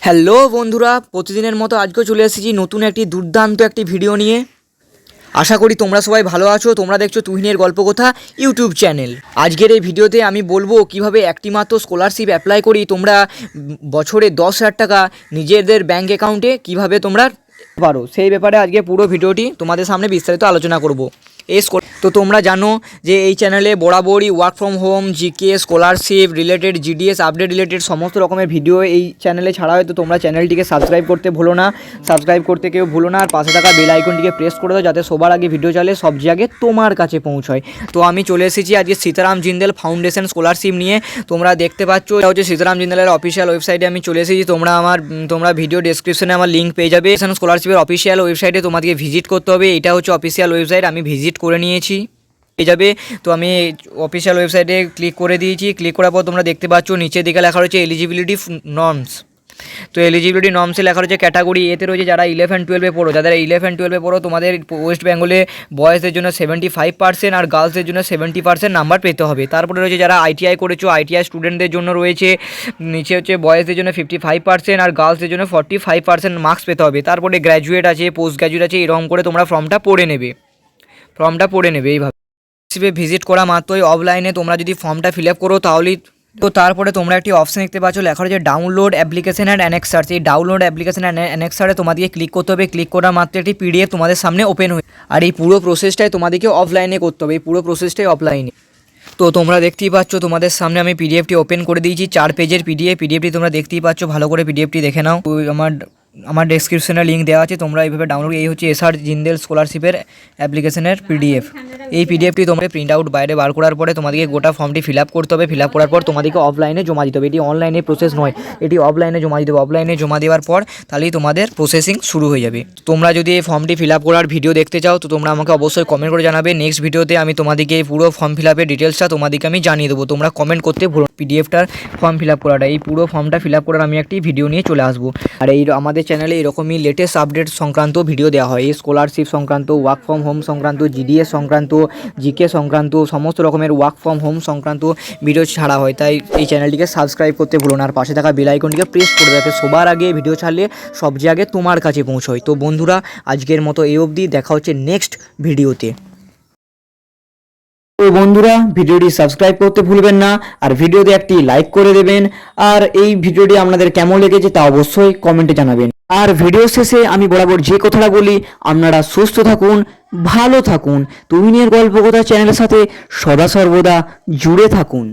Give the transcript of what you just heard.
Hello বন্ধুরা, প্রতিদিনের মতো আজকেও চলে এসেছি নতুন একটি দুর্দান্ত একটি ভিডিও নিয়ে। আশা করি তোমরা সবাই ভালো আছো। তোমরা দেখছো তুহিনের গল্পকথা ইউটিউব চ্যানেল। আজকের এই ভিডিওতে আমি বলবো কিভাবে একটি মাত্র স্কলারশিপ অ্যাপ্লাই করি তোমরা বছরে 10,000 টাকা নিজেদের ব্যাঙ্ক অ্যাকাউন্টে কিভাবে তোমরা পারো, সেই ব্যাপারে আজকে পুরো ভিডিওটি তোমাদের সামনে বিস্তারিত আলোচনা করব। তো তোমরা জানো যে এই চ্যানেলে বরাবরই work from home, GK, scholarship related, GDS update related সমস্ত রকমের ভিডিও এই চ্যানেলে ছাড়া হয়। তো তোমরা চ্যানেলটিকে সাবস্ক্রাইব করতে ভুলো না, সাবস্ক্রাইব করতে কেউ ভুলো না, আর পাশে থাকা বেল আইকনটিকে প্রেস করে দাও যাতে সবার আগে ভিডিও চালে সবচেয়ে আগে তোমার কাছে পৌঁছায়। তো আমি চলে এসেছি আজকে সীতারাম জিন্দেল ফাউন্ডেশন স্কলারশিপ নিয়ে। তোমরা দেখতে পাচ্ছ এটা হচ্ছে সীতারাম জিন্দেলের অফিসিয়াল ওয়েবসাইটে আমি চলে এসেছি। তোমরা ভিডিও ডেসক্রিপশনে আমার লিঙ্ক পেয়ে যাবে। স্কলারশিপের অফিসিয়াল ওয়েবসাইটে তোমাদেরকে ভিজিট করতে হবে। এটা হচ্ছে অফিসিয়াল ওয়েবসাইট, আমি ভিজিট করে নিয়েছি পেয়ে যাবে। তো আমি অফিসিয়াল ওয়েবসাইটে ক্লিক করে দিয়েছি। ক্লিক করার পর তোমরা দেখতে পাচ্ছ নিচের দিকে লেখা রয়েছে এলিজিবিলিটি নর্মস। তো এলিজিবিলিটি নর্মসে লেখা রয়েছে ক্যাটাগরি। এতে রয়েছে যারা 11-12 পড়ো, যাদের 11-12 পড়ো তোমাদের ওয়েস্ট বেঙ্গলে বয়েজদের জন্য 75% আর গার্লসদের জন্য 70% নাম্বার পেতে হবে। তারপরে রয়েছে যারা আইটিআই করেছো, আইটিআই স্টুডেন্টদের জন্য রয়েছে নিচে হচ্ছে বয়েজদের জন্য 55% আর গার্লসদের জন্য 45% মার্কস পেতে হবে। তারপরে গ্র্যাজুয়েট আছে, পোস্ট গ্র্যাজুয়েট আছে, এরকম করে তোমরা ফর্মটা পড়ে নেবে এইভাবে। ভিজিট করা মাত্রই অফলাইনে তোমরা যদি ফর্মটা ফিল আপ করো তাহলেই তো তারপরে তোমরা একটি অপশন দেখতে পাচ্ছ লেখা রয়েছে ডাউনলোড অ্যাপ্লিকেশন অ্যান্ড অ্যানেক্সার্স। এই ডাউনলোড অ্যাপ্লিকেশন অ্যান্ড অ্যানেক্সারে তোমাদেরকে ক্লিক করতে হবে। ক্লিক করার মাত্র একটি পিডিএফ তোমাদের সামনে ওপেন হয়ে, আর এই পুরো প্রসেসটাই তোমাদেরকে অফলাইনে করতে হবে। এই পুরো প্রসেসটাই অফলাইনে। তো তোমরা দেখতেই পাচ্ছ তোমাদের সামনে আমি পিডিএফটি ওপেন করে দিয়েছি, 4 পেজের পিডিএফটি তোমরা দেখতেই পাচ্ছ। ভালো করে পিডিএফটি দেখে নাও। আমার ডেসক্রিপশনে লিঙ্ক দেওয়া আছে, তোমরা এইভাবে ডাউনলোড। এই হচ্ছে এসআর জিন্দেল স্কলারশিপের অ্যাপ্লিকেশনের পিডিএফ। এই পিডিএফটি তোমরা প্রিন্ট আউট বাইরে বার করার পরে তোমাদেরকে গোটা ফর্মটি ফিল আপ করতে হবে। ফিল আপ করার পর তোমাদেরকে অফলাইনে জমা দিতে হবে। এটি অনলাইনে প্রসেস নয়, এটি অফলাইনে জমা দিতে হবে। অফলাইনে জমা দেওয়ার পর তাহলেই তোমাদের প্রসেসিং শুরু হয়ে যাবে। তোমরা যদি এই ফর্মটি ফিল আপ করার ভিডিও দেখতে চাও তো তোমরা আমাকে অবশ্যই কমেন্ট করে জানাবে। নেক্সট ভিডিওতে আমি তোমাদেরকে এই পুরো ফর্ম ফিল আপের ডিটেলসটা তোমাদেরকে আমি জানিয়ে দেবো। তোমরা কমেন্ট করতে ভুলো পিডিএফটার ফর্ম ফিল আপ করাটা। এই পুরো ফর্মটা ফিল আপ করার আমি একটি ভিডিও নিয়ে চলে আসবো। আর এই আমাদের চ্যানেলে এরকমই লেটেস্ট আপডেট সংক্রান্ত ভিডিও দেওয়া হয়। এই স্কলারশিপ সংক্রান্ত, ওয়ার্ক ফ্রম হোম সংক্রান্ত, জিডিএস সংক্রান্ত, জিকে সংক্রান্ত, সমস্ত রকমের ওয়ার্ক ফ্রম হোম সংক্রান্ত ভিডিও ছাড়া হয়। তাই এই চ্যানেলটিকে সাবস্ক্রাইব করতে ভুলো না, আর পাশে থাকা বেল আইকনটিকে প্রেস করে যাতে সবার আগে ভিডিও ছাড়লে সবচেয়ে আগে তোমার কাছে পৌঁছয়। তো বন্ধুরা আজকের মতো এই অবধি, দেখা হচ্ছে নেক্সট ভিডিওতে। তো বন্ধুরা ভিডিওটি সাবস্ক্রাইব করতে ভুলবেন না, আর ভিডিওতে একটি লাইক করে দেবেন। আর এই ভিডিওটি আপনাদের কেমন লেগেছে তা অবশ্যই কমেন্টে জানাবেন। আর ভিডিও শেষে আমি বরাবর যে কথাটা বলি, আপনারা সুস্থ থাকুন, ভালো থাকুন, তুহিনের গল্পকথা চ্যানেলের সাথে সদা সর্বদা জুড়ে থাকুন।